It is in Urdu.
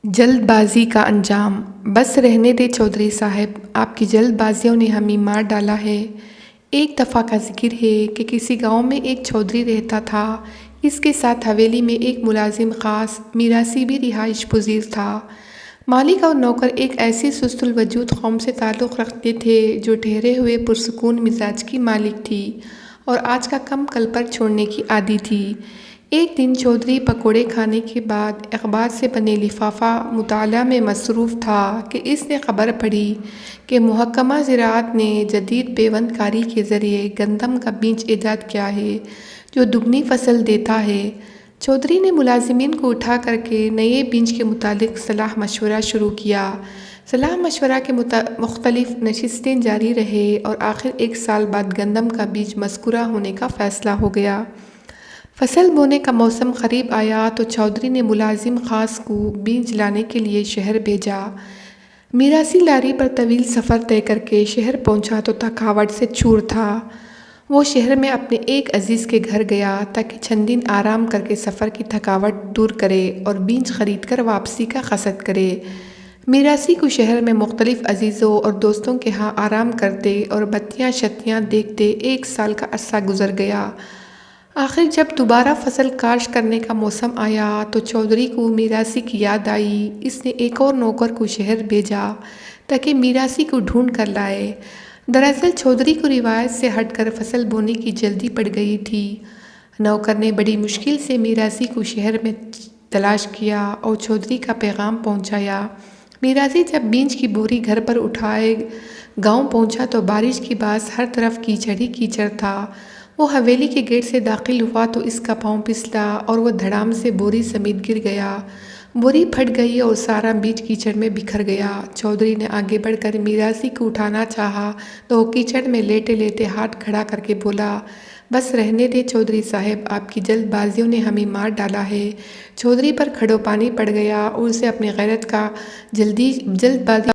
جلد بازی کا انجام۔ بس رہنے دے چودھری صاحب، آپ کی جلد بازیوں نے ہمیں مار ڈالا ہے۔ ایک دفعہ کا ذکر ہے کہ کسی گاؤں میں ایک چودھری رہتا تھا۔ اس کے ساتھ حویلی میں ایک ملازم خاص میراثی بھی رہائش پذیر تھا۔ مالک اور نوکر ایک ایسی سست الوجود قوم سے تعلق رکھتے تھے جو ٹھہرے ہوئے پرسکون مزاج کی مالک تھی اور آج کا کم کل پر چھوڑنے کی عادی تھی۔ ایک دن چودھری پکوڑے کھانے کے بعد اخبار سے بنے لفافہ مطالعہ میں مصروف تھا کہ اس نے خبر پڑھی کہ محکمہ زراعت نے جدید پیوند کاری کے ذریعے گندم کا بیج ایجاد کیا ہے جو دگنی فصل دیتا ہے۔ چودھری نے ملازمین کو اٹھا کر کے نئے بیج کے متعلق صلاح مشورہ شروع کیا۔ صلاح مشورہ کے مختلف نشستیں جاری رہے اور آخر ایک سال بعد گندم کا بیج مذکورہ ہونے کا فیصلہ ہو گیا۔ فصل بونے کا موسم قریب آیا تو چودھری نے ملازم خاص کو بیج لانے کے لیے شہر بھیجا۔ میراثی لاری پر طویل سفر طے کر کے شہر پہنچا تو تھکاوٹ سے چور تھا۔ وہ شہر میں اپنے ایک عزیز کے گھر گیا تاکہ چند دن آرام کر کے سفر کی تھکاوٹ دور کرے اور بیج خرید کر واپسی کا قصد کرے۔ میراثی کو شہر میں مختلف عزیزوں اور دوستوں کے ہاں آرام کرتے اور بتیاں شتیاں دیکھتے ایک سال کا عرصہ گزر گیا۔ آخر جب دوبارہ فصل کاشت کرنے کا موسم آیا تو چودھری کو میراثی کی یاد آئی۔ اس نے ایک اور نوکر کو شہر بھیجا تاکہ میراثی کو ڈھونڈ کر لائے۔ دراصل چودھری کو روایت سے ہٹ کر فصل بونے کی جلدی پڑ گئی تھی۔ نوکر نے بڑی مشکل سے میراثی کو شہر میں تلاش کیا اور چودھری کا پیغام پہنچایا۔ میراثی جب بیج کی بوری گھر پر اٹھائے گاؤں پہنچا تو بارش کی باعث ہر طرف کیچڑ ہی کیچڑ تھا۔ وہ حویلی کے گیٹ سے داخل ہوا تو اس کا پاؤں پھسلا اور وہ دھڑام سے بوری سمیت گر گیا۔ بوری پھٹ گئی اور سارا بیج کیچڑ میں بکھر گیا۔ چودھری نے آگے بڑھ کر میراثی کو اٹھانا چاہا تو وہ کیچڑ میں لیٹے لیٹے ہاتھ کھڑا کر کے بولا، بس رہنے دے چودھری صاحب، آپ کی جلد بازیوں نے ہمیں مار ڈالا ہے۔ چودھری پر کھڑو پانی پڑ گیا اور اسے اپنی غیرت کا جلد بازی